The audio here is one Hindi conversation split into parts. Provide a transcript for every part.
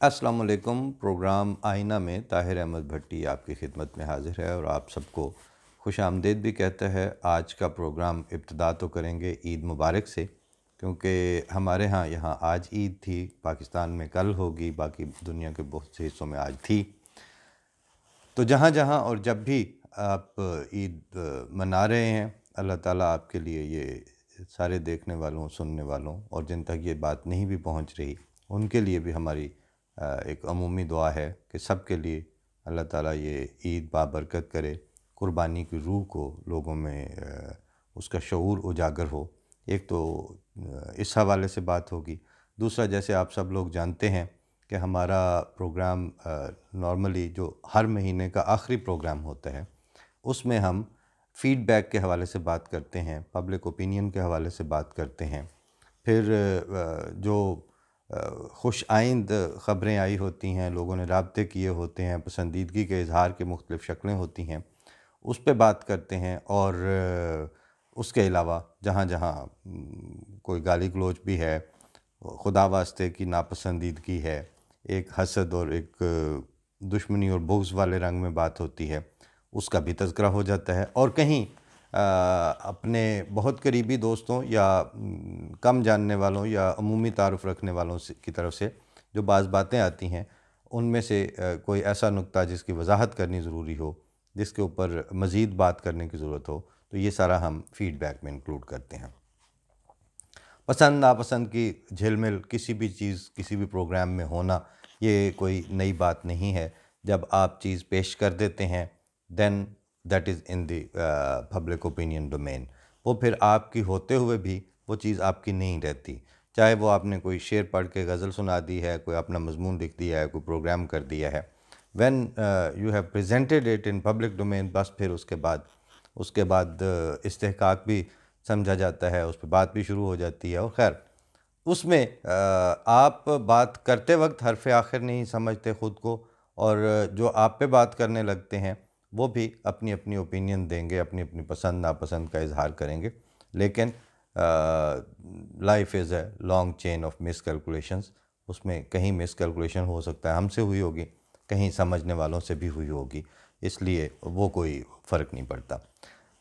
अस्सलाम वालेकुम। प्रोग्राम आईना में ताहिर अहमद भट्टी आपकी खिदमत में हाज़िर है और आप सबको खुश आमदीद भी कहता है। आज का प्रोग्राम इब्तिदा तो करेंगे ईद मुबारक से, क्योंकि हमारे यहाँ आज ईद थी, पाकिस्तान में कल होगी, बाकी दुनिया के बहुत से हिस्सों में आज थी। तो जहाँ जहाँ और जब भी आप ईद मना रहे हैं, अल्लाह ताला आपके लिए ये सारे देखने वालों, सुनने वालों और जिन तक ये बात नहीं भी पहुँच रही, उनके लिए भी हमारी एक अमूमी दुआ है कि सब के लिए अल्लाह ताला ये ईद बाबरकत करे, कुर्बानी की रूह को लोगों में उसका शऊर उजागर हो। एक तो इस हवाले से बात होगी। दूसरा, जैसे आप सब लोग जानते हैं कि हमारा प्रोग्राम नॉर्मली जो हर महीने का आखिरी प्रोग्राम होता है, उसमें हम फ़ीडबैक के हवाले से बात करते हैं, पब्लिक ओपिनियन के हवाले से बात करते हैं। फिर जो खुश आइंद ख़बरें आई होती हैं, लोगों ने राब्ते किए होते हैं, पसंदीदगी के इज़हार की मुख्तलिफ़ शक्लें होती हैं, उस पे बात करते हैं। और उसके अलावा जहाँ जहाँ कोई गाली गलौज भी है, खुदा वास्ते की नापसंदीदगी है, एक हसद और एक दुश्मनी और बुग़्ज़ वाले रंग में बात होती है, उसका भी तज़किरा हो जाता है। और कहीं अपने बहुत करीबी दोस्तों या कम जानने वालों या अमूमी तारुफ़ रखने वालों से की तरफ से जो बाज़ बातें आती हैं, उनमें से कोई ऐसा नुक्ता जिसकी वजाहत करनी ज़रूरी हो, जिसके ऊपर मज़ीद बात करने की ज़रूरत हो, तो ये सारा हम फ़ीडबैक में इंक्लूड करते हैं। पसंद नापसंद की झिलमिल किसी भी चीज़, किसी भी प्रोग्राम में होना, ये कोई नई बात नहीं है। जब आप चीज़ पेश कर देते हैं, then that is in the public opinion domain. वो फिर आपकी होते हुए भी वो चीज़ आपकी नहीं रहती। चाहे वो आपने कोई शेर पढ़ के गज़ल सुना दी है, कोई अपना मज़मून लिख दिया है, कोई प्रोग्राम कर दिया है, when you have presented it in public domain, बस फिर उसके बाद इस्तेहकाक भी समझा जाता है, उस पे बात भी शुरू हो जाती है। और ख़ैर उसमें आप बात करते वक्त हरफ़ आखिर नहीं समझते ख़ुद को, और जो आप पे बात करने लगते हैं वो भी अपनी अपनी ओपिनियन देंगे, अपनी अपनी पसंद नापसंद का इज़हार करेंगे। लेकिन life is a long chain of miss calculations. उसमें कहीं मिस कैलकुलेशन हो सकता है हमसे हुई होगी, कहीं समझने वालों से भी हुई होगी, इसलिए वो कोई फ़र्क नहीं पड़ता।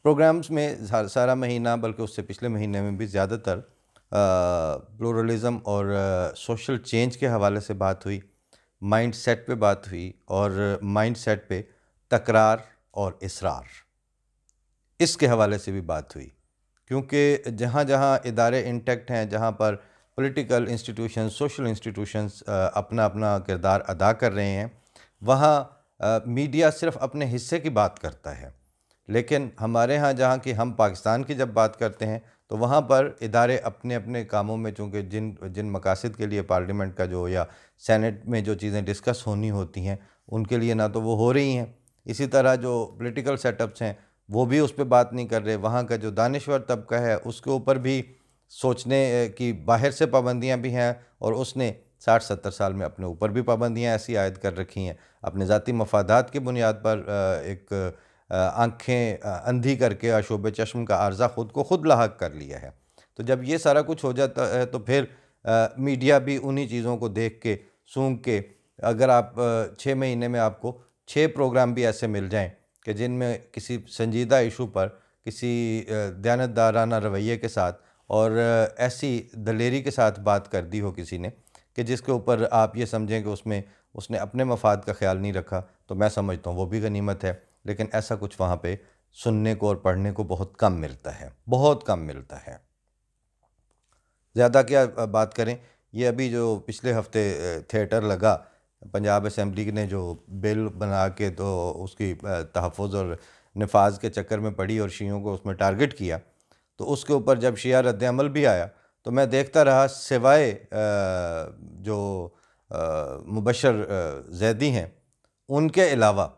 प्रोग्राम्स में सारा महीना, बल्कि उससे पिछले महीने में भी ज़्यादातर प्लुरलिज़म और सोशल चेंज के हवाले से बात हुई, माइंड सेट पे बात हुई, और माइंड सेट पे तकरार और इसरार, इसके हवाले से भी बात हुई। क्योंकि जहाँ जहाँ इदारे इंटैक्ट हैं, जहाँ पर पॉलिटिकल इंस्टीट्यूशंस, सोशल इंस्टीट्यूशंस अपना अपना किरदार अदा कर रहे हैं, वहाँ मीडिया सिर्फ़ अपने हिस्से की बात करता है। लेकिन हमारे यहाँ, जहाँ कि हम पाकिस्तान की जब बात करते हैं, तो वहाँ पर इदारे अपने अपने कामों में, चूँकि जिन जिन मकासद के लिए पार्लियामेंट का जो या सेनेट में जो चीज़ें डिस्कस होनी होती हैं, उनके लिए ना तो वो हो रही हैं। इसी तरह जो पॉलिटिकल सेटअप्स हैं, वो भी उस पे बात नहीं कर रहे। वहाँ का जो दानिश्वर तबका है, उसके ऊपर भी सोचने की बाहर से पाबंदियाँ भी हैं, और उसने 60-70 साल में अपने ऊपर भी पाबंदियाँ ऐसी आयद कर रखी हैं, अपने ज़ाती मफादात की बुनियाद पर एक आँखें अंधी करके आशोब चश्म का आर्ज़ा ख़ुद को ख़ुद लाहक कर लिया है। तो जब ये सारा कुछ हो जाता है, तो फिर मीडिया भी उन्हीं चीज़ों को देख के, सूंघ के, अगर आप 6 महीने में आपको 6 प्रोग्राम भी ऐसे मिल जाएँ कि जिनमें किसी संजीदा इशू पर किसी दयानतदाराना रवैये के साथ और ऐसी दलेरी के साथ बात कर दी हो किसी ने, कि जिसके ऊपर आप ये समझें कि उसमें उसने अपने मफाद का ख्याल नहीं रखा, तो मैं समझता हूँ वो भी गनीमत है। लेकिन ऐसा कुछ वहाँ पे सुनने को और पढ़ने को बहुत कम मिलता है, बहुत कम मिलता है। ज़्यादा क्या बात करें, ये अभी जो पिछले हफ़्ते थिएटर लगा, पंजाब असेंबली ने जो बिल बना के तो उसकी तहफ़्फ़ुज़ और नफाज के चक्कर में पड़ी और शियों को उसमें टारगेट किया, तो उसके ऊपर जब शिया रद्द-ए-अमल भी आया, तो मैं देखता रहा, सिवाय जो मुबशर ज़ैदी हैं, उनके अलावा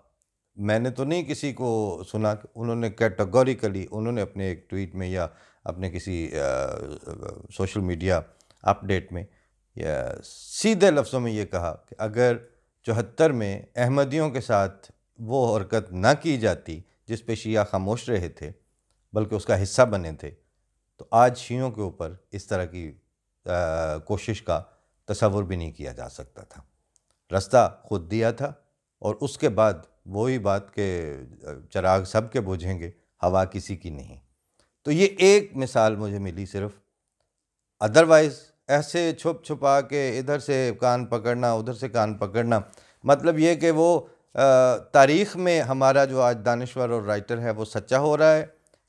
मैंने तो नहीं किसी को सुना कि उन्होंने कैटेगोरिकली उन्होंने अपने एक ट्वीट में या अपने किसी सोशल मीडिया अपडेट में या सीधे लफ्ज़ों में ये कहा कि अगर 74 में अहमदियों के साथ वो हरकत ना की जाती जिस पे शिया खामोश रहे थे, बल्कि उसका हिस्सा बने थे, तो आज शियों के ऊपर इस तरह की कोशिश का तसव्वुर भी नहीं किया जा सकता था। रास्ता खुद दिया था, और उसके बाद वही बात के चिराग सब के बुझेंगे, हवा किसी की नहीं। तो ये एक मिसाल मुझे मिली सिर्फ, अदरवाइज़ ऐसे छुप छुपा के इधर से कान पकड़ना उधर से कान पकड़ना, मतलब ये कि वो तारीख़ में हमारा जो आज दानिश्वर और राइटर है वो सच्चा हो रहा है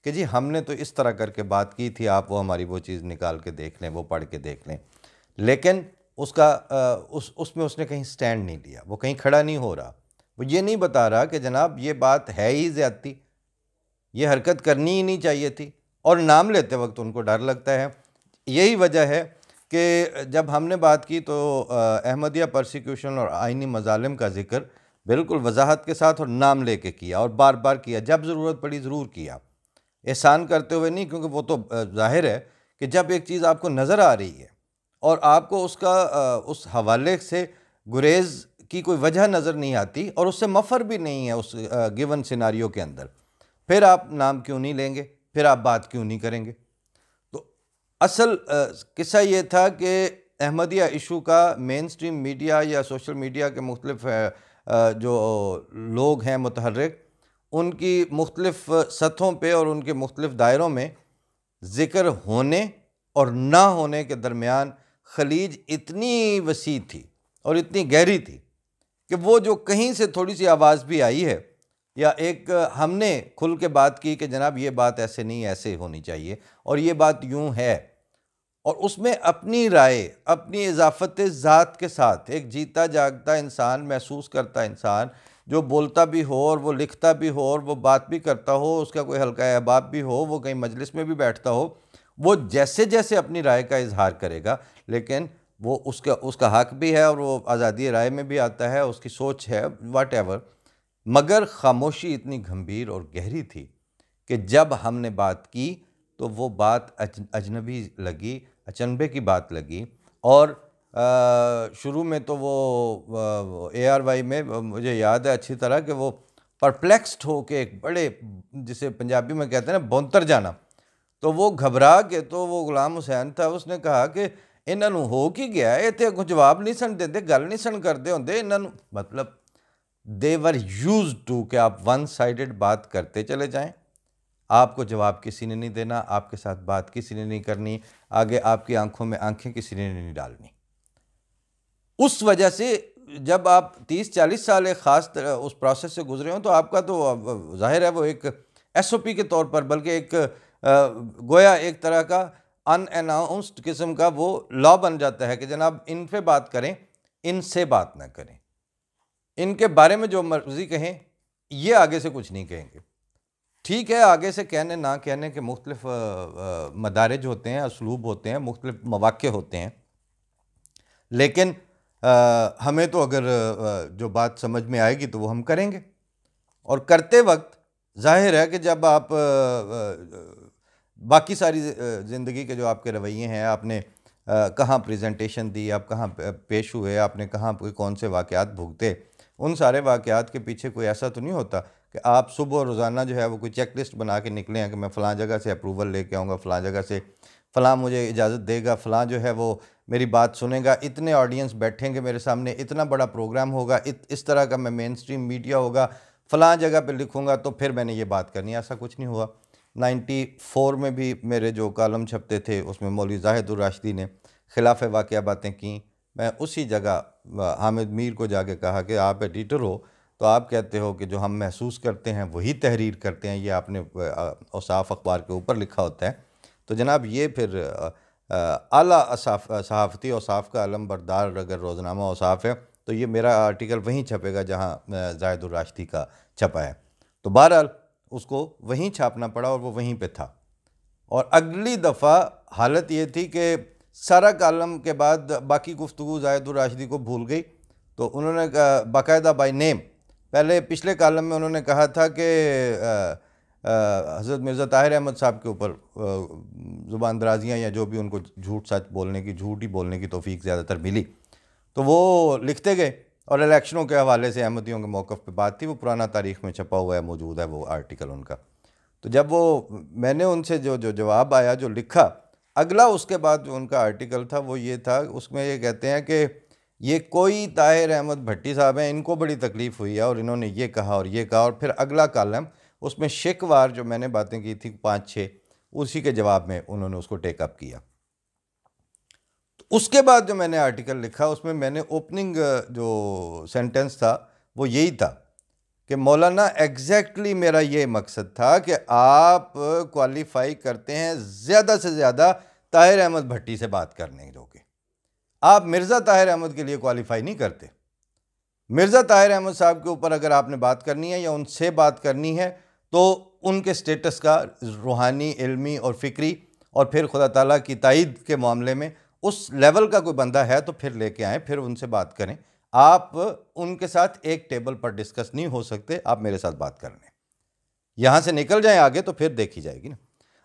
कि जी हमने तो इस तरह करके बात की थी, आप वो हमारी वो चीज़ निकाल के देख लें, वो पढ़ के देख लें। लेकिन उसका उसमें उसने कहीं स्टैंड नहीं लिया, वो कहीं खड़ा नहीं हो रहा, वो ये नहीं बता रहा कि जनाब ये बात है ही ज़्यादती, ये हरकत करनी ही नहीं चाहिए थी, और नाम लेते वक्त उनको डर लगता है। यही वजह है कि जब हमने बात की तो अहमदिया परसिक्यूशन और आइनी मजालिम का ज़िक्र बिल्कुल वजाहत के साथ और नाम लेके किया, और बार बार किया, जब ज़रूरत पड़ी ज़रूर किया, एहसान करते हुए नहीं, क्योंकि वो तो ज़ाहिर है कि जब एक चीज़ आपको नज़र आ रही है और आपको उसका उस हवाले से गुरेज़ की कोई वजह नज़र नहीं आती और उससे मफ़र भी नहीं है उस गिवन सिनारियो के अंदर, फिर आप नाम क्यों नहीं लेंगे, फिर आप बात क्यों नहीं करेंगे। तो असल किस्सा ये था कि अहमदिया इशू का मेन स्ट्रीम मीडिया या सोशल मीडिया के मुख्तलिफ जो लोग हैं मुतहर्रिक, उनकी मुख्तलिफ सतहों पे और उनके मुख्तलिफ दायरों में ज़िक्र होने और ना होने के दरमियान खलीज इतनी वसी थी और इतनी गहरी थी कि वो जो कहीं से थोड़ी सी आवाज़ भी आई है या एक हमने खुल के बात की कि जनाब ये बात ऐसे नहीं, ऐसे होनी चाहिए और ये बात यूं है, और उसमें अपनी राय, अपनी इजाफत ज़ात के साथ एक जीता जागता इंसान, महसूस करता इंसान, जो बोलता भी हो और वो लिखता भी हो और वो बात भी करता हो, उसका कोई हल्का अहबाब भी हो, वो कहीं मजलिस में भी बैठता हो, वो जैसे जैसे अपनी राय का इजहार करेगा, लेकिन वो उसका हक भी है और वो आज़ादी राय में भी आता है, उसकी सोच है, वाट एवर। मगर खामोशी इतनी गंभीर और गहरी थी कि जब हमने बात की तो वो बात अजनबी लगी, अचंभे की बात लगी। और शुरू में तो वो ARY में मुझे याद है अच्छी तरह कि वो परप्लेक्स्ड हो के एक बड़े, जिसे पंजाबी में कहते हैं ना, भौंतर जाना, तो वो घबरा के, तो वो गुलाम हुसैन था, उसने कहा कि इन्हों हो की गया, ये तो अगों जवाब नहीं सन देते, गल नहीं सन करते होंगे इन्हों, मतलब दे वर यूज टू कि आप वन साइडेड बात करते चले जाएं, आपको जवाब किसी ने नहीं देना, आपके साथ बात किसी ने नहीं करनी, आगे आपकी आंखों में आंखें किसी ने नहीं डालनी। उस वजह से जब आप 30-40 साल एक ख़ास उस प्रोसेस से गुजरे हो, तो आपका तो ज़ाहिर है वो एक SOP के तौर पर, बल्कि एक गोया एक तरह का अनअनाउंस्ड किस्म का वो लॉ बन जाता है कि जनाब इन पे बात करें, इनसे बात ना करें, इनके बारे में जो मर्जी कहें, ये आगे से कुछ नहीं कहेंगे। ठीक है, आगे से कहने ना कहने के मुख्तलिफ मदारिज होते हैं, असलूब होते हैं, मुख्तलिफ मवाक़े होते हैं, लेकिन हमें तो अगर जो बात समझ में आएगी तो वो हम करेंगे। और करते वक्त ज़ाहिर है कि जब आप बाकी सारी ज़िंदगी के जो आपके रवैये हैं, आपने कहाँ प्रेजेंटेशन दी, आप कहाँ पेश हुए, आपने कहाँ कौन से वाक़यात भुगते, उन सारे वाक़यात के पीछे कोई ऐसा तो नहीं होता कि आप सुबह रोज़ाना जो है वो कोई चेक लिस्ट बना के निकले हैं कि मैं फ़लाँ जगह से अप्रूवल लेके आऊँगा, फ़लाँ जगह से फ़लाँ मुझे इजाज़त देगा, फ़लाँ जो है वो मेरी बात सुनेगा, इतने ऑडियंस बैठेंगे मेरे सामने, इतना बड़ा प्रोग्राम होगा, इस तरह का मैं मेन स्ट्रीम मीडिया होगा, फ़लाँ जगह पे लिखूँगा तो फिर मैंने ये बात करनी है। ऐसा कुछ नहीं हुआ। 94 में भी मेरे जो कॉलम छपते थे उसमें मौलवी ज़ाहिद उर राशिदी ने खिलाफ वाक़या बातें की। मैं उसी जगह हामिद मीर को जाके कहा कि आप एडिटर हो तो आप कहते हो कि जो हम महसूस करते हैं वही तहरीर करते हैं, ये आपने औसाफ अखबार के ऊपर लिखा होता है। तो जनाब ये फिर आला सहाफ़ती औसाफ का अलम बरदार अगर रोज़नामा औसाफ है तो ये मेरा आर्टिकल वहीं छपेगा जहाँ ज़ाहिद उर राशिदी का छपा है। तो बहरहाल उसको वहीं छापना पड़ा और वो वहीं पे था। और अगली दफ़ा हालत ये थी कि सारा कॉलम के बाद बाकी गुफ्तगू ज़ाहिद उर राशिदी को भूल गई, तो उन्होंने बाकायदा बाय नेम, पहले पिछले कॉलम में उन्होंने कहा था कि हज़रत मिर्ज़ा ताहिर अहमद साहब के ऊपर ज़ुबान दराजियाँ या जो भी उनको झूठ सच बोलने की, झूठ ही बोलने की तौफीक ज़्यादातर मिली, तो वो लिखते गए। और इलेक्शनों के हवाले से अहमदियों के मौक़िफ़ पे बात थी, वो पुराना तारीख़ में छपा हुआ है, मौजूद है वो आर्टिकल उनका। तो जब वो मैंने उनसे जो जवाब आया, जो लिखा अगला, उसके बाद जो उनका आर्टिकल था वो ये था, उसमें ये कहते हैं कि ये कोई ताहिर अहमद भट्टी साहब हैं, इनको बड़ी तकलीफ़ हुई है और इन्होंने ये कहा और ये कहा, और फिर अगला कॉलम उसमें शिकवार जो मैंने बातें की थी 5-6, उसी के जवाब में उन्होंने उसको टेकअप किया। तो उसके बाद जो मैंने आर्टिकल लिखा उसमें मैंने ओपनिंग जो सेंटेंस था वो यही था कि मौलाना एग्जैक्टली मेरा ये मकसद था कि आप क्वालिफाई करते हैं ज़्यादा से ज़्यादा ताहिर अहमद भट्टी से बात करने जो कि आप मिर्ज़ा ताहिर अहमद के लिए क्वालिफाई नहीं करते। मिर्ज़ा ताहिर अहमद साहब के ऊपर अगर आपने बात करनी है या उनसे बात करनी है तो उनके स्टेटस का रूहानी, इल्मी और फ़िक्री और फिर खुदा ताला की ताईद के मामले में उस लेवल का कोई बंदा है तो फिर लेके आएँ, फिर उनसे बात करें। आप उनके साथ एक टेबल पर डिस्कस नहीं हो सकते, आप मेरे साथ बात कर लें। यहाँ से निकल जाएँ आगे तो फिर देखी जाएगी ना।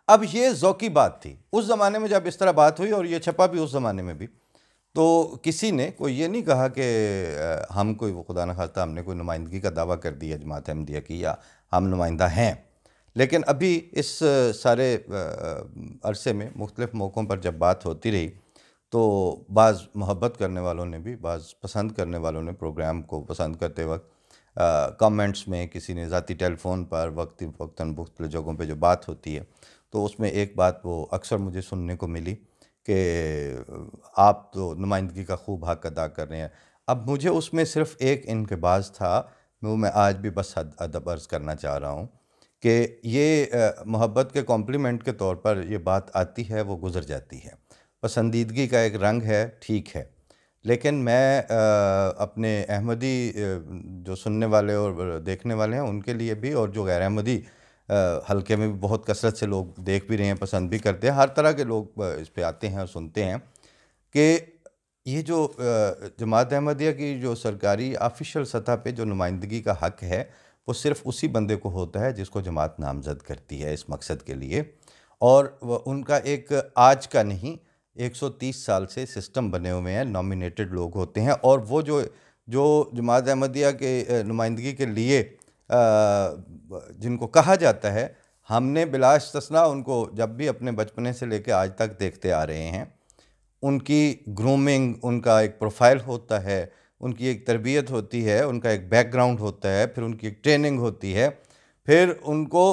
अब ये ज़ौकी बात थी उस ज़माने में जब इस तरह बात हुई, और ये छपा भी उस ज़माने में भी। तो किसी ने कोई ये नहीं कहा कि हम कोई वो खुदा न खास्ता हमने कोई नुमाइंदगी का दावा कर दिया जमात अहमदिया की या हम नुमाइंदा हैं। लेकिन अभी इस सारे अरसे में मुख्तलिफ़ मौक़ों पर जब बात होती रही तो बाज़ मोहब्बत करने वालों ने भी, बाज़ पसंद करने वालों ने प्रोग्राम को पसंद करते वक्त कमेंट्स में, किसी ने ज़ाती टेलीफोन पर वक्तन मुख्तलिफ़ जगहों पे जो बात होती है तो उसमें एक बात वो अक्सर मुझे सुनने को मिली कि आप तो नुमाइंदगी का खूब हक़ अदा कर रहे हैं। अब मुझे उसमें सिर्फ़ एक इनकबाज़ था, वो मैं आज भी बस अदब अर्ज़ करना चाह रहा हूँ कि ये मोहब्बत के कॉम्प्लीमेंट के तौर पर ये बात आती है, वो गुज़र जाती है। पसंदीदगी का एक रंग है, ठीक है। लेकिन मैं अपने अहमदी जो सुनने वाले और देखने वाले हैं उनके लिए भी, और जो गैर अहमदी हलके में भी बहुत कसरत से लोग देख भी रहे हैं, पसंद भी करते हैं, हर तरह के लोग इस पे आते हैं और सुनते हैं कि ये जो जमात अहमदिया की जो सरकारी ऑफ़िशियल सतह पे जो नुमाइंदगी का हक़ है, वो सिर्फ़ उसी बंदे को होता है जिसको जमात नामज़द करती है इस मकसद के लिए। और व उनका एक आज का नहीं, 130 साल से सिस्टम बने हुए हैं, नॉमिनेटेड लोग होते हैं, और वो जो जो जमात अहमदिया के नुमाइंदगी के लिए जिनको कहा जाता है, हमने बिला इस्तिस्ना उनको जब भी अपने बचपने से लेके आज तक देखते आ रहे हैं। उनकी ग्रूमिंग, उनका एक प्रोफ़ाइल होता है, उनकी एक तरबियत होती है, उनका एक बैकग्राउंड होता है, फिर उनकी एक ट्रेनिंग होती है, फिर उनको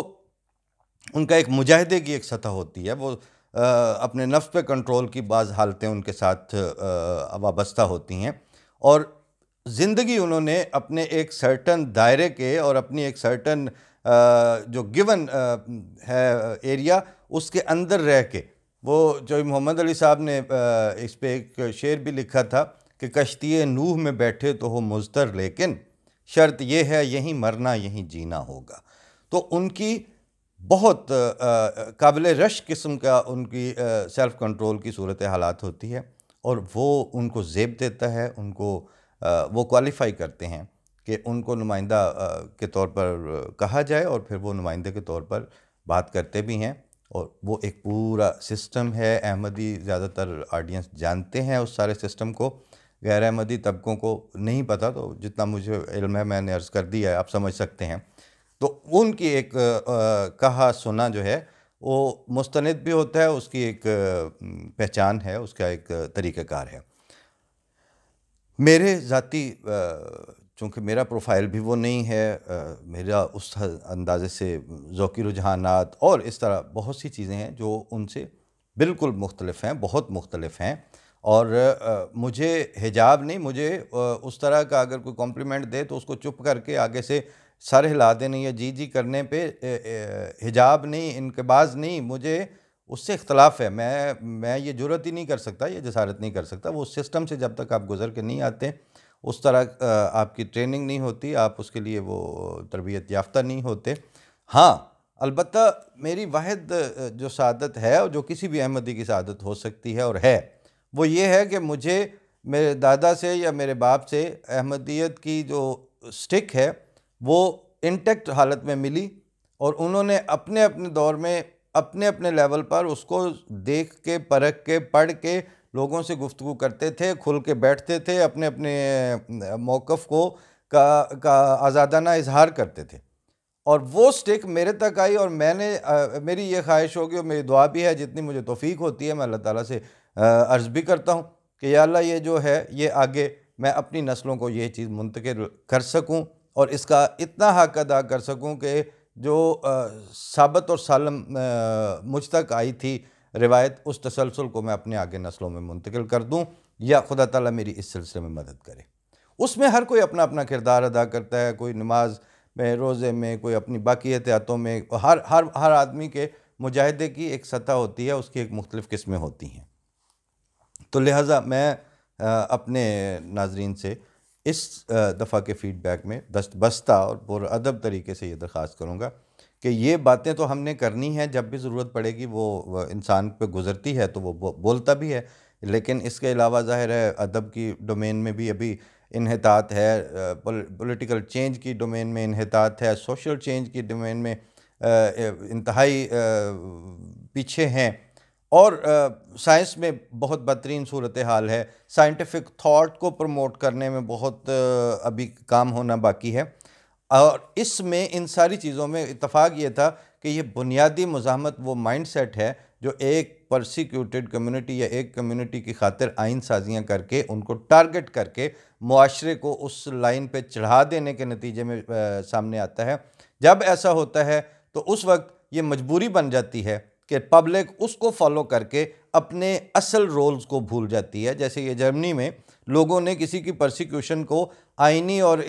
उनका एक मुजाहिदे की एक सतह होती है। वो अपने नफ्स पे कंट्रोल की बाज़ हालतें उनके साथ वाबस्ता होती हैं, और ज़िंदगी उन्होंने अपने एक सर्टन दायरे के और अपनी एक सर्टन जो गिवन है एरिया, उसके अंदर रह के, वो जो मोहम्मद अली साहब ने इस पे एक शेर भी लिखा था कि कश्ती नूह में बैठे तो हो मुज़तर, लेकिन शर्त ये है यहीं मरना यहीं जीना होगा। तो उनकी बहुत काबिल रश किस्म का उनकी सेल्फ़ कंट्रोल की सूरत हालात होती है, और वो उनको ज़ेब देता है, उनको वो क्वालिफ़ाई करते हैं कि उनको नुमाइंदा के तौर पर कहा जाए, और फिर वो नुमाइंदे के तौर पर बात करते भी हैं। और वो एक पूरा सिस्टम है। अहमदी ज़्यादातर ऑडियंस जानते हैं उस सारे सिस्टम को, गैर अहमदी तबकों को नहीं पता, तो जितना मुझे इल्म है मैंने अर्ज़ कर दिया है, आप समझ सकते हैं। तो उनकी एक कहा सुना जो है वो मुस्तनिद भी होता है, उसकी एक पहचान है, उसका एक तरीक़ाकार है। मेरे ज़ाती चूँकि मेरा प्रोफ़ाइल भी वो नहीं है, मेरा उस अंदाज़े से ज़ौक़ी रुझानात और इस तरह बहुत सी चीज़ें हैं जो उनसे बिल्कुल मुख्तलिफ़ हैं, बहुत मुख्तलिफ़ हैं। और मुझे हिजाब नहीं, मुझे उस तरह का अगर कोई कॉम्प्लीमेंट दे तो उसको चुप करके आगे से सर हिला देने या जी जी करने पे हिजाब नहीं, इनकबाज़ नहीं, मुझे उससे इख्तलाफ है। मैं ये जुर्रत ही नहीं कर सकता, ये जसारत नहीं कर सकता। वो सिस्टम से जब तक आप गुज़र के नहीं आते, उस तरह आपकी ट्रेनिंग नहीं होती, आप उसके लिए वो तरबियत याफ़्ता नहीं होते। हाँ, अलबत्ता मेरी वाहिद जो सआदत है और जो किसी भी अहमदी की सआदत हो सकती है और है, वो ये है कि मुझे मेरे दादा से या मेरे बाप से अहमदियत की जो स्टिक है, वो इंटैक्ट हालत में मिली, और उन्होंने अपने अपने दौर में अपने अपने लेवल पर उसको देख के, परख के, पढ़ के लोगों से गुफ्तगू करते थे, खुल के बैठते थे, अपने अपने मौक़िफ़ को का आज़ादाना इज़हार करते थे। और वो स्टिक मेरे तक आई, और मैंने मेरी ये ख्वाहिश होगी और मेरी दुआ भी है, जितनी मुझे तौफ़ीक होती है मैं अल्लाह ताला से अर्ज़ भी करता हूँ कि या अल्लाह ये जो है ये आगे मैं अपनी नस्लों को ये चीज़ मुंतकिल कर सकूँ और इसका इतना हक़ अदा कर सकूँ कि जो साबित और सालम मुझ तक आई थी रिवायत, उस तसलसल को मैं अपने आगे नस्लों में मुंतकिल कर दूँ या खुदा ताला मेरी इस सिलसिले में मदद करे। उसमें हर कोई अपना अपना किरदार अदा करता है, कोई नमाज में, रोज़े में, कोई अपनी बाकी एहतियातों में। हर हर हर आदमी के मुजाहिदे की एक सतह होती है, उसकी एक मुख्तलिफ़ किस्में होती हैं। तो लिहाजा मैं अपने नाजरीन से इस दफ़ा के फ़ीडबैक में दस्तबस्ता और पुरअदब तरीके से ये दरख्वास्त करूँगा कि ये बातें तो हमने करनी है, जब भी ज़रूरत पड़ेगी वो इंसान पे गुज़रती है तो वो बोलता भी है, लेकिन इसके अलावा ज़ाहिर है अदब की डोमेन में भी अभी इन्हितात है, पॉलिटिकल चेंज की डोमेन में इन्हितात है, सोशल चेंज की डोमेन में इंतहाई पीछे हैं, और साइंस में बहुत बदतरीन सूरत हाल है। साइंटिफिक थॉट को प्रमोट करने में बहुत अभी काम होना बाकी है, और इसमें इन सारी चीज़ों में इत्तफ़ाक़ ये था कि ये बुनियादी मुज़ाहमत वो माइंड सेट है जो एक परसिक्यूटेड कम्युनिटी या एक कम्युनिटी की खातिर आइन साजियाँ करके उनको टारगेट करके मुआशरे को उस लाइन पे चढ़ा देने के नतीजे में सामने आता है। जब ऐसा होता है तो उस वक्त ये मजबूरी बन जाती है कि पब्लिक उसको फॉलो करके अपने असल रोल्स को भूल जाती है। जैसे ये जर्मनी में लोगों ने किसी की परसिक्यूशन को आइनी और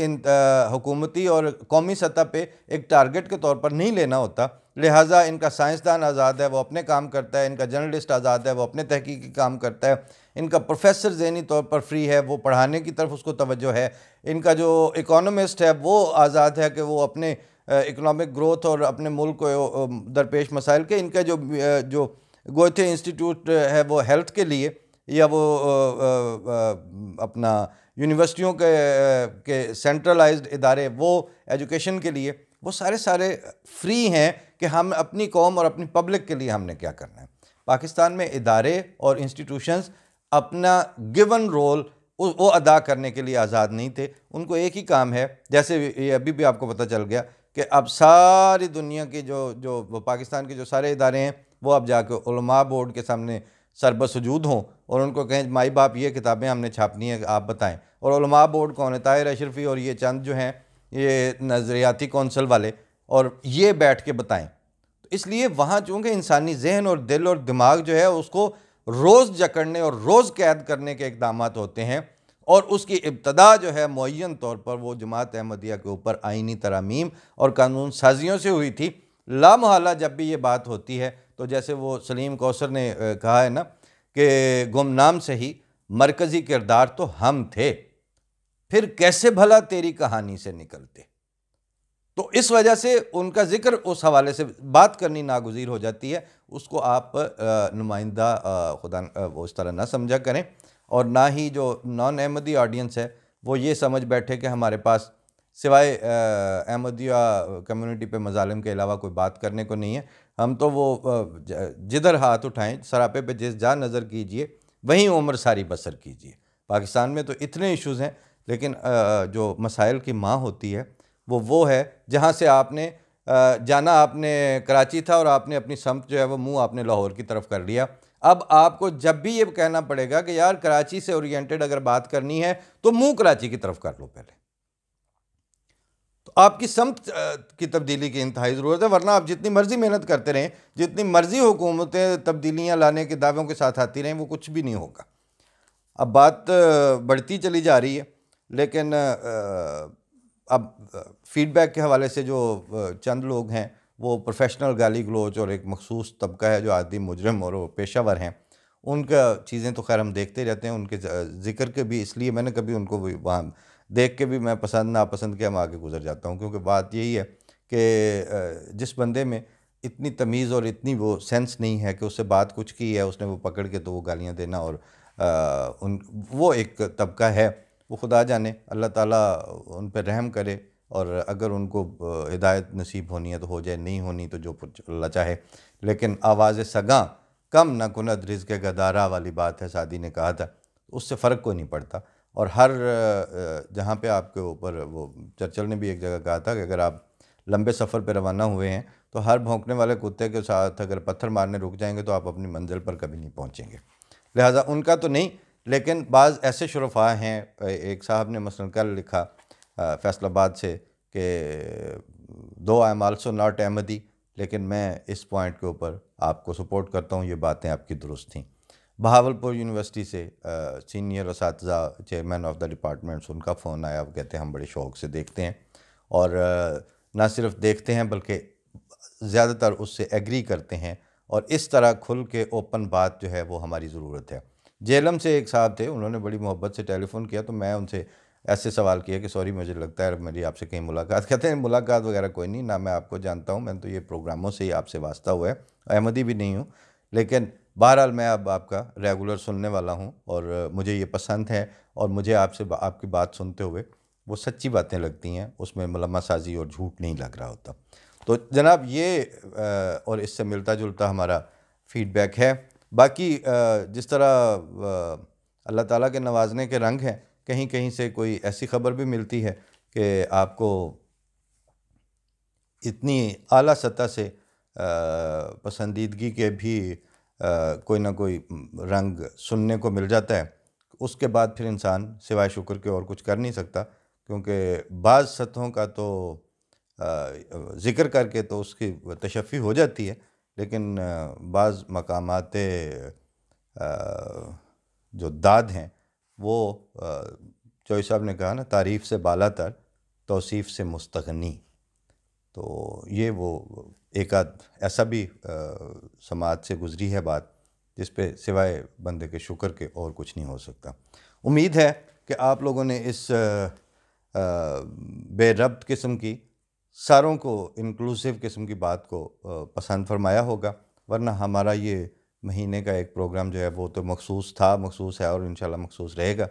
हुकूमती और कौमी सतह पे एक टारगेट के तौर पर नहीं लेना होता, लिहाजा इनका साइंसदान आज़ाद है, वो अपने काम करता है, इनका जर्नलिस्ट आज़ाद है, वो अपने तहकीकी काम करता है, इनका प्रोफेसर ज़हनी तौर पर फ्री है, वो पढ़ाने की तरफ उसको तवज्जो है, इनका जो इकोनॉमिस्ट है वो आज़ाद है कि वो अपने इकोनॉमिक ग्रोथ और अपने मुल्क को दरपेश मसाइल के, इनका जो गोयथे इंस्टीट्यूट है वो हेल्थ के लिए, या वो अपना यूनिवर्सिटियों के सेंट्रलाइज्ड इदारे वो एजुकेशन के लिए, वो सारे फ्री हैं कि हम अपनी कौम और अपनी पब्लिक के लिए हमने क्या करना है। पाकिस्तान में इदारे और इंस्टीट्यूशंस अपना गिवन रोल वो अदा करने के लिए आज़ाद नहीं थे। उनको एक ही काम है, जैसे ये अभी भी आपको पता चल गया कि अब सारी दुनिया की जो पाकिस्तान के जो सारे इदारे हैं वो अब जाके उलमा बोर्ड के सामने सरबसुजूद हों और उनको कहें माई बाप ये किताबें हमने छापनी है, आप बताएं। और उलमा बोर्ड कौन है? ताहिर अशरफी और ये चंद जो हैं ये नज़रियाती कौंसल वाले, और ये बैठ के बताएं। तो इसलिए वहाँ चूँकि इंसानी जहन और दिल और दिमाग जो है उसको रोज़ जकड़ने और रोज़ कैद करने के इक़दाम होते हैं, और उसकी इब्तदा जो है मुअय्यन तौर पर वो जमात अहमदिया के ऊपर आइनी तरामीम और कानून साजियों से हुई थी। लामहला जब भी ये बात होती है तो जैसे वो सलीम कौसर ने कहा है ना कि गुमनाम सही मरकज़ी किरदार तो हम थे, फिर कैसे भला तेरी कहानी से निकलते। तो इस वजह से उनका जिक्र उस हवाले से बात करनी नागुज़ीर हो जाती है। उसको आप नुमाइंदा खुदा वो इस तरह ना समझा करें, और ना ही जो नॉन अहमदी ऑडियंस है वो ये समझ बैठे कि हमारे पास सिवाय अहमदिया कम्युनिटी पे मज़ालिम के अलावा कोई बात करने को नहीं है। हम तो वो जिधर हाथ उठाएं सरापे पे जिस जहाँ नज़र कीजिए वहीं उम्र सारी बसर कीजिए। पाकिस्तान में तो इतने इश्यूज़ हैं, लेकिन जो मसाइल की माँ होती है वो है जहाँ से आपने जाना आपने कराची था और आपने अपनी समत जो है वो मुँह आपने लाहौर की तरफ कर लिया। अब आपको जब भी ये कहना पड़ेगा कि यार कराची से ओरिएंटेड अगर बात करनी है तो मुँह कराची की तरफ कर लो पहले, तो आपकी समत की तब्दीली की इंतहाई ज़रूरत है। वरना आप जितनी मर्ज़ी मेहनत करते रहें, जितनी मर्ज़ी हुकूमतें तब्दीलियाँ लाने के दावों के साथ आती रहें, वो कुछ भी नहीं होगा। अब बात बढ़ती चली जा रही है, लेकिन अब फीडबैक के हवाले से जो चंद लोग हैं वो प्रोफेशनल गाली गलोच और एक मखसूस तबका है जो आदि मुजरम और पेशावर हैं, उनका चीज़ें तो खैर हम देखते रहते हैं। उनके ज़िक्र के भी इसलिए मैंने कभी उनको वहाँ देख के भी मैं पसंद नापसंद के हम आगे गुजर जाता हूँ, क्योंकि बात यही है कि जिस बंदे में इतनी तमीज़ और इतनी वो सेंस नहीं है कि उससे बात कुछ की है उसने वो पकड़ के तो वो गालियाँ देना, और वो एक तबका है, वो खुदा जाने, अल्लाह ताला उन पर रहम करे, और अगर उनको हिदायत नसीब होनी है तो हो जाए, नहीं होनी तो जो अल्लाह चाहे। लेकिन आवाज़ सगां कम न कुनद रिज़्क़ गदारा वाली बात है, सादी ने कहा था, उससे फ़र्क कोई नहीं पड़ता। और हर जहाँ पे आपके ऊपर वो चर्चिल ने भी एक जगह कहा था कि अगर आप लंबे सफ़र पे रवाना हुए हैं तो हर भौंकने वाले कुत्ते के साथ अगर पत्थर मारने रुक जाएंगे तो आप अपनी मंजिल पर कभी नहीं पहुँचेंगे। लिहाजा उनका तो नहीं, लेकिन बाज़ ऐसे शुरफा हैं, एक साहब ने मसलन कल लिखा फैसलाबाद से कि दो I am also not Ahmadi, लेकिन मैं इस पॉइंट के ऊपर आपको सपोर्ट करता हूँ, ये बातें आपकी दुरुस्त थीं। बहावलपुर यूनिवर्सिटी से सीनियर असातिज़ा चेयरमैन ऑफ द डिपार्टमेंट्स, उनका फ़ोन आया, वो कहते हैं हम बड़े शौक़ से देखते हैं और ना सिर्फ देखते हैं बल्कि ज़्यादातर उससे एग्री करते हैं, और इस तरह खुल के ओपन बात जो है वो हमारी ज़रूरत है। जेलम से एक साहब थे, उन्होंने बड़ी मोहब्बत से टेलीफ़ोन किया, तो मैं उनसे ऐसे सवाल किया कि सॉरी मुझे लगता है मेरी आपसे कहीं मुलाकात, कहते हैं मुलाकात वगैरह कोई नहीं, ना मैं आपको जानता हूँ, मैंने तो ये प्रोग्रामों से ही आपसे वास्ता हुआ है, अहमदी भी नहीं हूँ, लेकिन बहरहाल मैं अब आपका रेगुलर सुनने वाला हूँ और मुझे ये पसंद है, और मुझे आपसे आपकी बात सुनते हुए वो सच्ची बातें लगती हैं, उसमें मलम्मा साजी और झूठ नहीं लग रहा होता। तो जनाब ये और इससे मिलता जुलता हमारा फ़ीडबैक है। बाकी जिस तरह अल्लाह ताला के नवाजने के रंग हैं, कहीं कहीं से कोई ऐसी ख़बर भी मिलती है कि आपको इतनी आला सतह से पसंदीदगी के भी कोई ना कोई रंग सुनने को मिल जाता है, उसके बाद फिर इंसान सिवाय शुक्र के और कुछ कर नहीं सकता, क्योंकि बाज़ सतहों का तो ज़िक्र करके तो उसकी तशफ़ी हो जाती है, लेकिन बाज़ मकामाते जो दाद हैं वो चौधरी साहब ने कहा ना, तारीफ़ से बालातर, तौसीफ़ से मुस्तग़नी। तो ये वो एक आध ऐसा भी समाज से गुज़री है बात, जिस पे सिवाय बंदे के शुक्र के और कुछ नहीं हो सकता। उम्मीद है कि आप लोगों ने इस बेरब्त किस्म की, सारों को इंक्लूसिव किस्म की बात को पसंद फरमाया होगा, वरना हमारा ये महीने का एक प्रोग्राम जो है वो तो मखसूस था, मखसूस है और इंशाल्लाह मखसूस रहेगा।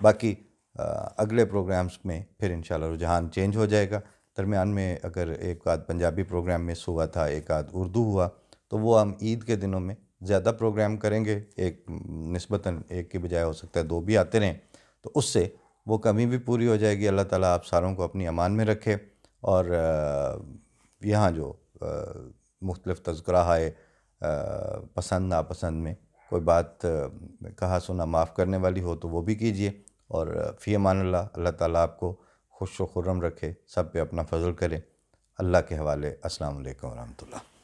बाकी अगले प्रोग्राम्स में फिर इंशाल्लाह रुझान चेंज हो जाएगा। दरमियान में अगर एक आध पंजाबी प्रोग्राम मिस हुआ था, एक आध उर्दू हुआ, तो वो हम ईद के दिनों में ज़्यादा प्रोग्राम करेंगे, एक निस्बतन एक की बजाय हो सकता है दो भी आते रहें, तो उससे वो कमी भी पूरी हो जाएगी। अल्लाह ताला आप सारों को अपनी अमान में रखे, और यहाँ जो मुख्तलिफ़ तज़किरा है, पसंद नापसंद में कोई बात कहा सुना माफ़ करने वाली हो तो वो भी कीजिए, और फ़ी अमान अल्लाह। अल्लाह ताला आपको खुश व खुर्रम रखे, सब पे अपना फ़ज़ल करे। अल्लाह के हवाले। अस्सलाम वालेकुम व रहमतुल्लाह।